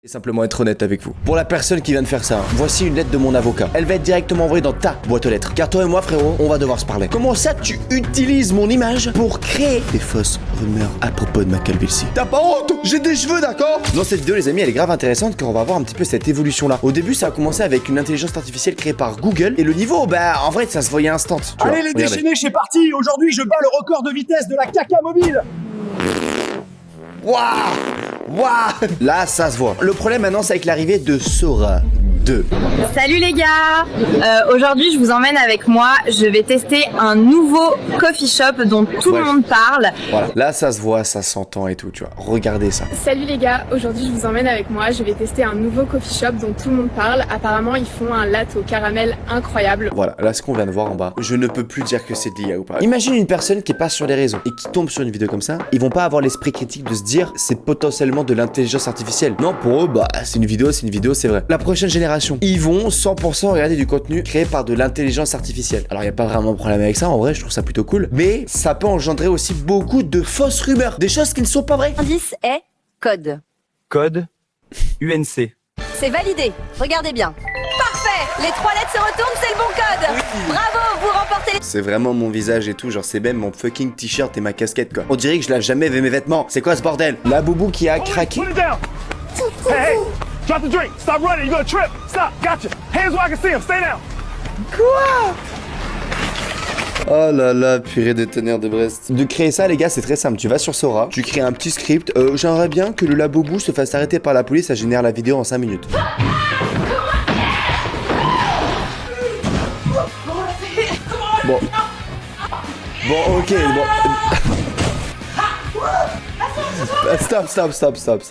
Et simplement être honnête avec vous. Pour la personne qui vient de faire ça, voici une lettre de mon avocat. Elle va être directement envoyée dans ta boîte aux lettres. Car toi et moi, frérot, on va devoir se parler. Comment ça, tu utilises mon image pour créer des fausses rumeurs à propos de ma calvitie? T'as pas honte? J'ai des cheveux, d'accord? Dans cette vidéo, les amis, elle est grave intéressante car on va voir un petit peu cette évolution-là. Au début, ça a commencé avec une intelligence artificielle créée par Google. Et le niveau, bah, en vrai, ça se voyait instant. Allez les déchaînés, c'est parti. Aujourd'hui, je bats le record de vitesse de la caca mobile. Waouh! Waouh! Là, ça se voit. Le problème maintenant, c'est avec l'arrivée de Sora 2. Salut les gars, aujourd'hui je vous emmène avec moi, je vais tester un nouveau coffee shop dont tout le monde parle. Voilà, là ça se voit, ça s'entend et tout, tu vois. Regardez ça. Salut les gars, aujourd'hui je vous emmène avec moi, je vais tester un nouveau coffee shop dont tout le monde parle. Apparemment ils font un latte au caramel incroyable. Voilà, là ce qu'on vient de voir en bas, je ne peux plus dire que c'est de l'IA ou pas. Imagine une personne qui passe sur les réseaux et qui tombe sur une vidéo comme ça, ils vont pas avoir l'esprit critique de se dire c'est potentiellement de l'intelligence artificielle. Non, pour eux, bah c'est une vidéo, c'est vrai. La prochaine génération, ils vont 100% regarder du contenu créé par de l'intelligence artificielle. Alors il n'y a pas vraiment de problème avec ça, en vrai je trouve ça plutôt cool, mais ça peut engendrer aussi beaucoup de fausses rumeurs, des choses qui ne sont pas vraies. L'indice est code. Code UNC. C'est validé, regardez bien. Parfait, les 3 lettres se retournent, c'est le bon code. Bravo, vous remportez les... C'est vraiment mon visage et tout, genre c'est même mon fucking t-shirt et ma casquette quoi. On dirait que je lave jamais mes vêtements, c'est quoi ce bordel? La boubou qui a craqué. Put it down. Hey, hey, drop the drink. Stop running, you're gonna trip. Stop, gotcha. Hands where I can see him, stay down. Quoi? Oh là là, purée de tonnerre de Brest. De créer ça, les gars, c'est très simple. Tu vas sur Sora, tu crées un petit script. J'aimerais bien que le Laboubou se fasse arrêter par la police, ça génère la vidéo en 5 minutes. Bon. Bon, ok, bon. Stop.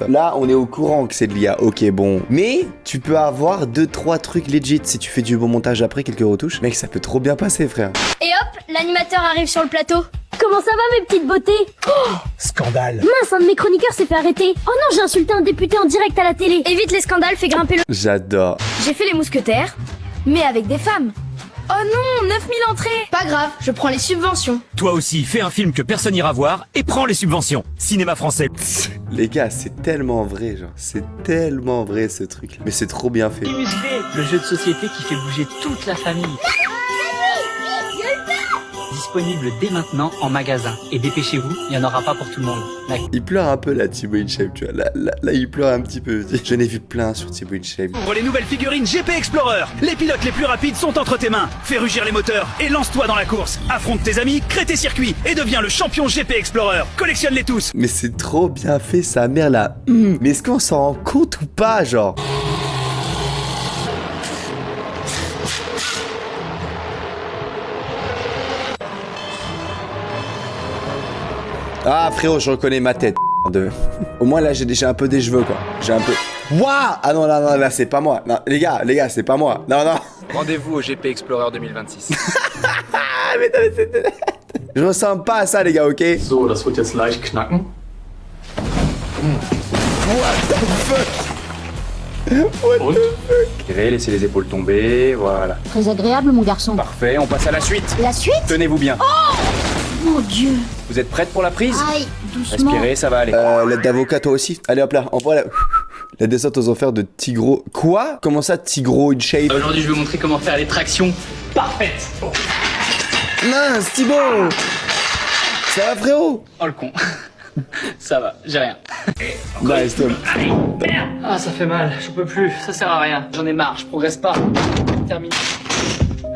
Là, on est au courant que c'est de l'IA. Ok, bon. Mais tu peux avoir 2-3 trucs legit si tu fais du bon montage après, quelques retouches. Mec, ça peut trop bien passer, frère. Et hop, l'animateur arrive sur le plateau. Comment ça va mes petites beautés? Oh, Scandale. mince, un de mes chroniqueurs s'est fait arrêter. Oh non, j'ai insulté un député en direct à la télé. Évite les scandales, fais grimper le... J'adore. J'ai fait les mousquetaires, mais avec des femmes. Oh non, 9000 entrées. Pas grave, je prends les subventions. Toi aussi, fais un film que personne n'ira voir et prends les subventions. Cinéma français. Les gars, c'est tellement vrai, genre. C'est tellement vrai ce truc. Mais c'est trop bien fait. Le jeu de société qui fait bouger toute la famille. Disponible dès maintenant en magasin. Et dépêchez-vous, il n'y en aura pas pour tout le monde. Il pleure un peu là, Thibaut InShape, tu vois. Là, il pleure un petit peu. J'en ai vu plein sur Thibaut InShape. Pour les nouvelles figurines GP Explorer, les pilotes les plus rapides sont entre tes mains. Fais rugir les moteurs et lance-toi dans la course. Affronte tes amis, crée tes circuits et deviens le champion GP Explorer. Collectionne-les tous. Mais c'est trop bien fait, sa mère là. Mais est-ce qu'on s'en rend compte ou pas, genre? Ah frérot, je reconnais ma tête. Au moins là j'ai déjà un peu des cheveux quoi. J'ai un peu... Waouh. Ah non, là c'est pas moi. Non, les gars, c'est pas moi. Non. Rendez-vous au GP Explorer 2026. Mais je ressemble pas à ça les gars, ok? So, das wird jetzt leicht knacken. What the fuck? What the fuck? Tirez, laissez les épaules tomber, voilà. Très agréable mon garçon. Parfait, on passe à la suite. La suite? Tenez-vous bien. Mon Dieu. Vous êtes prête pour la prise? Aïe, doucement. Respirez, ça va aller. L'aide d'avocat toi aussi. Allez hop là, envoie la descente aux enfers de Tigro. Quoi? Comment ça Tigro InShape? Aujourd'hui, je vais vous montrer comment faire les tractions parfaites. Mince, Thibaut! Ça va frérot? Oh le con. Ça va, j'ai rien. Nice, Tom. Ah, ça fait mal, j'en peux plus, ça sert à rien. J'en ai marre, je progresse pas. Terminé.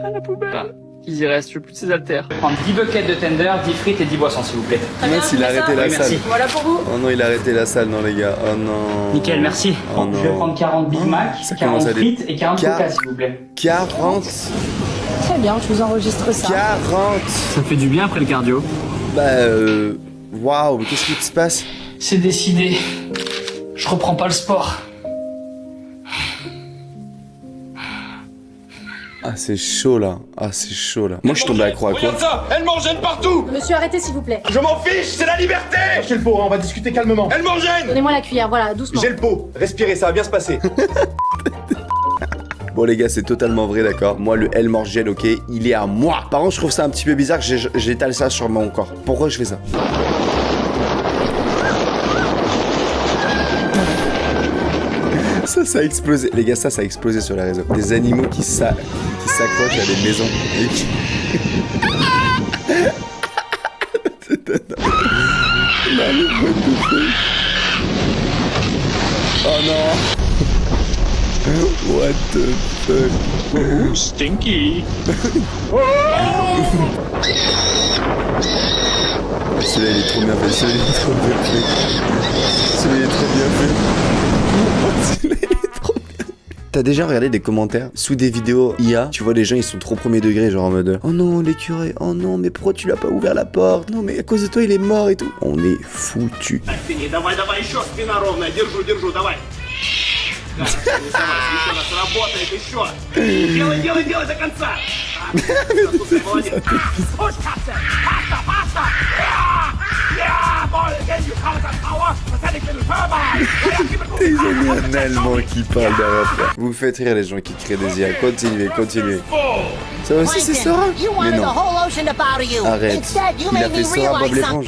À la poubelle. Ah, il y reste, je veux plus de ces haltères. Prendre 10 buckets de tender, 10 frites et 10 boissons, s'il vous plaît. Mince, il a arrêté la Oui, salle. merci. Voilà pour vous. Oh non, il a arrêté la salle, non les gars. Oh non. Nickel, merci. Oh Je vais non. prendre 40 Big Mac, Ça 40 commence à frites et 40 Car- coca, s'il vous plaît. 40. Très bien, je vous enregistre ça. 40. Ça fait du bien après le cardio. Bah waouh, mais qu'est-ce qui se passe? C'est décidé. Je reprends pas le sport. Ah c'est chaud là. Moi je suis tombé accro à quoi? ça, elle m'en gêne partout. Monsieur, arrêtez s'il vous plaît. Je m'en fiche, c'est la liberté. J'ai le pot, hein, on va discuter calmement. Elle m'en gêne. Donnez-moi la cuillère, voilà, doucement. J'ai le pot, respirez, ça va bien se passer. Bon les gars, c'est totalement vrai, d'accord. Moi le L Morgel, ok, il est à moi. Par contre je trouve ça un petit peu bizarre que j'étale ça sur mon corps. Pourquoi je fais ça? Ça a explosé. Les gars, ça a explosé sur les réseaux. Des animaux qui s'accrochent à des maisons. Et qui... Oh non. What the fuck? Oh, stinky. Celui-là il est trop bien fait. Celui-là il est trop bien fait. Celui-là il est trop bien fait. Celui-là il est trop bien. T'as déjà regardé des commentaires sous des vidéos IA? Tu vois les gens ils sont trop premier degré, genre en mode oh non l'écureuil, oh non mais pourquoi tu l'as pas ouvert la porte? Non mais à cause de toi il est mort et tout. On est foutu. Давай, еще спина ровная. Держу, давай. Еще раз работает, еще. Делай до конца. Молодец. Pasta. Yeah, boy, again you count that power. Pathetic little turbine. Ils ont mis un Allemand qui parle derrière. Vous me faites rire les gens qui créent des IA. Continuez. Ça aussi c'est Sora? Mais non. Arrête. Il a fait Sora Bob l'éponge.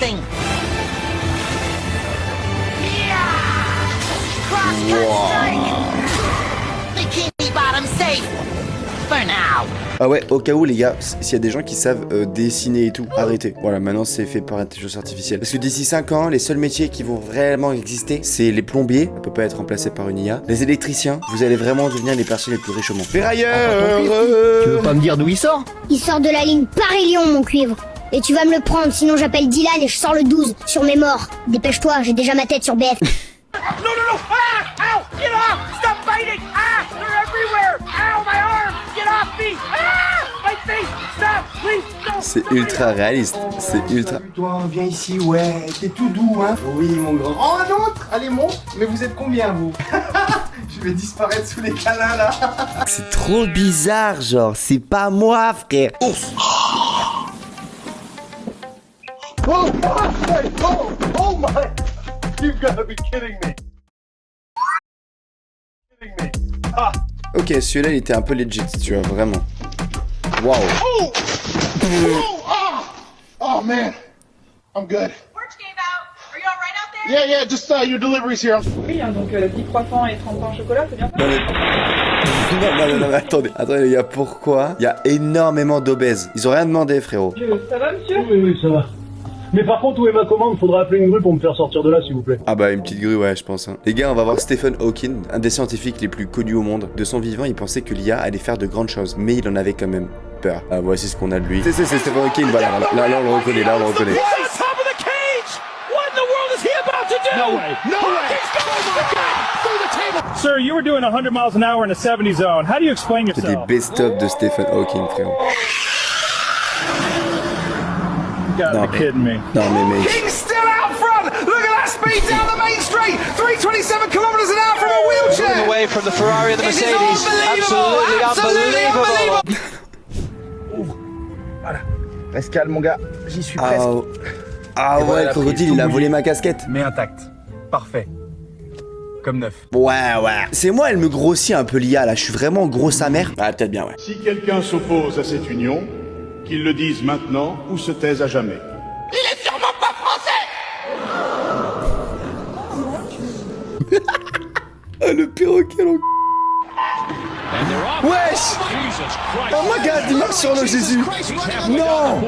Ah ouais, au cas où les gars, s'il y a des gens qui savent dessiner et tout, arrêtez. Voilà, maintenant c'est fait par intelligence artificielle. Parce que d'ici 5 ans, les seuls métiers qui vont vraiment exister, c'est les plombiers, ça peut pas être remplacé par une IA. Les électriciens, vous allez vraiment devenir les personnes les plus riches au monde. Ferrailleurs. Tu veux pas me dire d'où il sort? Il sort de la ligne Paris-Lyon, mon cuivre. Et tu vas me le prendre, sinon j'appelle Dylan et je sors le 12 sur mes morts. Dépêche-toi, j'ai déjà ma tête sur BF. No! Ah! Ow! Get off! Stop fighting! Ah! They're everywhere! Ow! My arm! Get off me! Ah! My face! Stop! Please! No! C'est ultra réaliste. C'est ultra. Toi, viens ici, ouais. T'es tout doux, hein? Oui, mon grand. Oh, un autre! Allez, monte! Mais vous êtes combien, vous? Je vais disparaître sous les câlins, là. C'est trop bizarre, genre. C'est pas moi, frère. Ours. Oh my! You've gotta be kidding me! Ah! Ok, celui-là il était un peu legit, tu vois, vraiment. Waouh! Oh man! I'm good. Porch gave out. Are you alright out there? Yeah, just your deliveries here. Oui, hein, donc 10 croissants et 30 pains au chocolat, c'est bien ça? Non, mais attendez les gars, pourquoi il y a énormément d'obèses? Ils ont rien demandé, frérot. Ça va, monsieur? Oui, ça va. Mais par contre, où est ma commande? Faudra appeler une grue pour me faire sortir de là, s'il vous plaît. Ah bah une petite grue, ouais, je pense. Hein. Les gars, on va voir Stephen Hawking, un des scientifiques les plus connus au monde. De son vivant, il pensait que l'IA allait faire de grandes choses, mais il en avait quand même peur. Ah, voici ce qu'on a de lui. C'est Stephen Hawking, voilà. Là, on le reconnaît, Top of the cage! What in the world is he about to do? No way! Through the table! Sir, you were doing 100 miles an hour in a 70 zone. How do you explain C'est des best-of de Stephen Hawking, frérot. Gotta be kidding me. Non, mais mec. King's still out front! Look at that speed down the main straight! 327 kilometers an hour from a wheelchair! Away from the Ferrari and the This is Mercedes. Absolutely unbelievable! Voilà. Reste calme, mon gars. J'y suis presque. Ah Et ouais, voilà, le crocodile, tout il a mouillé. volé ma casquette. Mais intact. Parfait. Comme neuf. Ouais. C'est moi, elle me grossit un peu l'IA, là. Je suis vraiment gros sa mère. Ah, peut-être bien, ouais. Si quelqu'un s'oppose à cette union, qu'il le dise maintenant ou se taise à jamais. Ah, le perroquet, l'en... Wesh! Oh my god, il marche sur le Jésus! Non!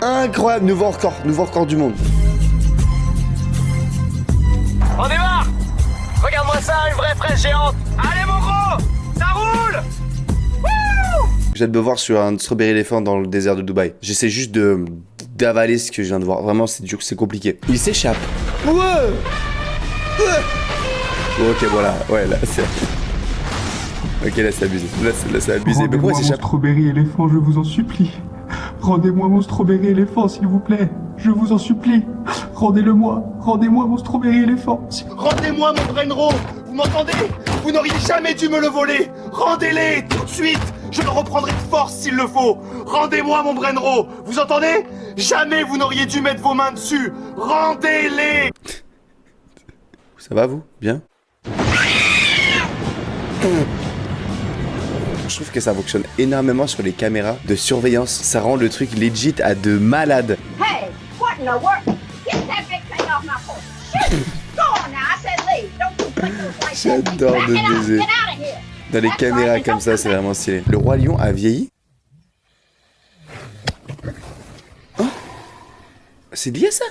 Incroyable, nouveau record du monde. On démarre! Regarde-moi ça, une vraie fraise géante! Allez, mon gros! Ça roule! J'ai hâte de me voir sur un strawberry éléphant dans le désert de Dubaï. J'essaie juste d'avaler ce que je viens de voir. Vraiment, c'est dur, c'est compliqué. Il s'échappe. Ouais! Ok, voilà. Ouais, là, c'est... Ok, là, c'est abusé. Là, c'est abusé. Mais pourquoi il s'échappe? Strawberry éléphant, je vous en supplie. Rendez-moi mon strawberry éléphant, s'il vous plaît. Je vous en supplie. Rendez-le-moi. Rendez-moi mon strawberry éléphant. Rendez-moi mon Brainro! Vous m'entendez? Vous n'auriez jamais dû me le voler! Rendez-les tout de suite! Je le reprendrai de force s'il le faut! Rendez-moi mon Brainro! Vous entendez? Jamais vous n'auriez dû mettre vos mains dessus! Rendez-les! Ça va, vous? Bien? Je trouve que ça fonctionne énormément sur les caméras de surveillance. Ça rend le truc legit à de malade. Hey, what in the world? Get that big thing off my porch. Shit. Go on now. J'adore de baiser. Dans les caméras comme ça, c'est vraiment stylé. Le roi lion a vieilli. Oh, c'est lié ça?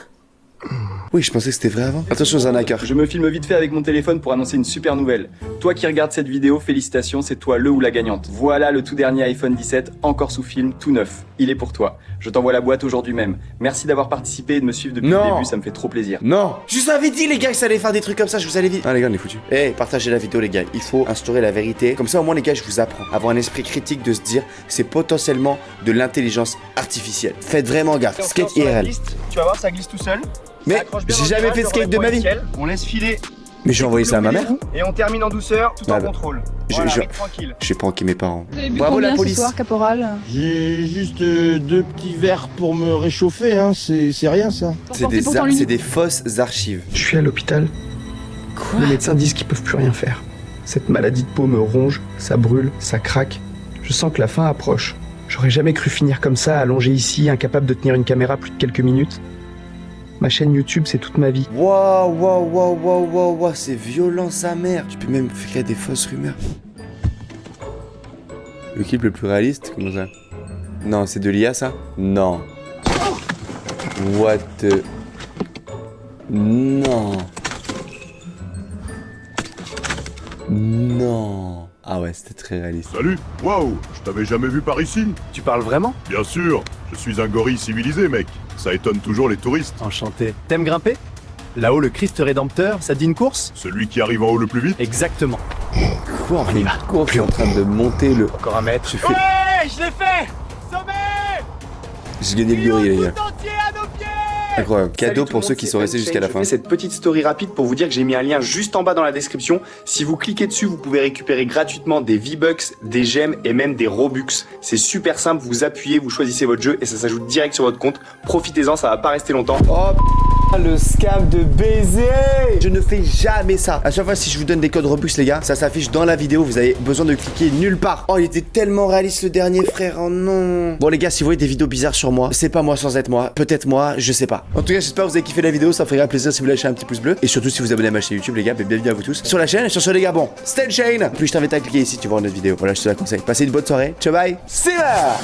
Oui, je pensais que c'était vrai avant. Attention aux arnaqueurs. Je me filme vite fait avec mon téléphone pour annoncer une super nouvelle. Toi qui regardes cette vidéo, félicitations, c'est toi le ou la gagnante. Voilà le tout dernier iPhone 17, encore sous film, tout neuf. Il est pour toi. Je t'envoie la boîte aujourd'hui même. Merci d'avoir participé et de me suivre depuis le début, ça me fait trop plaisir. Non. Je vous avais dit les gars que ça allait faire des trucs comme ça, je vous avais dit. Ah les gars, on est foutus. Eh, partagez la vidéo les gars, il faut instaurer la vérité. Comme ça au moins les gars, je vous apprends. Avoir un esprit critique de se dire, c'est potentiellement de l'intelligence artificielle. Faites vraiment gaffe. Skate IRL. Tu vas voir, ça glisse tout seul. Mais j'ai jamais fait de skate de ma vie. On laisse filer. Mais j'ai envoyé ça à ma mère. Et on termine en douceur, tout en contrôle. Voilà, tranquille. J'ai pranké mes parents. Vous avez bu Bravo combien la police. ce soir, caporal? J'ai juste 2 petits verres pour me réchauffer, hein. C'est rien ça. C'est des fausses archives. Je suis à l'hôpital. Quoi? Les médecins disent qu'ils peuvent plus rien faire. Cette maladie de peau me ronge, ça brûle, ça craque. Je sens que la fin approche. J'aurais jamais cru finir comme ça, allongé ici, incapable de tenir une caméra plus de quelques minutes. Ma chaîne YouTube, c'est toute ma vie. Waouh, c'est violent sa mère. Tu peux même créer des fausses rumeurs. Le clip le plus réaliste, comment ça? Non, c'est de l'IA ça? Non. What the... Non. Non. Ah ouais, c'était très réaliste. Salut. Waouh, je t'avais jamais vu par ici. Tu parles vraiment? Bien sûr, je suis un gorille civilisé, mec. Ça étonne toujours les touristes. Enchanté. T'aimes grimper? Là-haut, le Christ Rédempteur, ça dit une course? Celui qui arrive en haut le plus vite? Exactement. Quoi, on fait une course, je suis en train de monter le... Encore un mètre. Je fais... Ouais, je l'ai fait. Sommet. J'ai gagné le gorille, les gars. Entier à nos pieds. Incroyable. Cadeau pour ceux qui sont restés jusqu'à la fin. Je fais cette petite story rapide pour vous dire que j'ai mis un lien juste en bas dans la description. Si vous cliquez dessus, vous pouvez récupérer gratuitement des V-Bucks, des gemmes et même des Robux. C'est super simple, vous appuyez, vous choisissez votre jeu et ça s'ajoute direct sur votre compte. Profitez-en, ça va pas rester longtemps. Oh le scam de baiser. Je ne fais jamais ça. À chaque fois si je vous donne des codes Robux les gars, ça s'affiche dans la vidéo, vous avez besoin de cliquer nulle part. Oh il était tellement réaliste le dernier frère, oh non. Bon les gars, si vous voyez des vidéos bizarres sur moi, c'est pas moi sans être moi, peut-être moi, je sais pas. En tout cas j'espère que vous avez kiffé la vidéo, ça me ferait plaisir si vous lâchez un petit pouce bleu. Et surtout si vous abonnez à ma chaîne YouTube les gars, bienvenue à vous tous sur la chaîne. Et sur ce les gars, bon, c'était une chaîne. Puis je t'invite à cliquer ici, tu vois notre vidéo. Voilà, je te la conseille. Passez une bonne soirée, ciao bye, c'est là.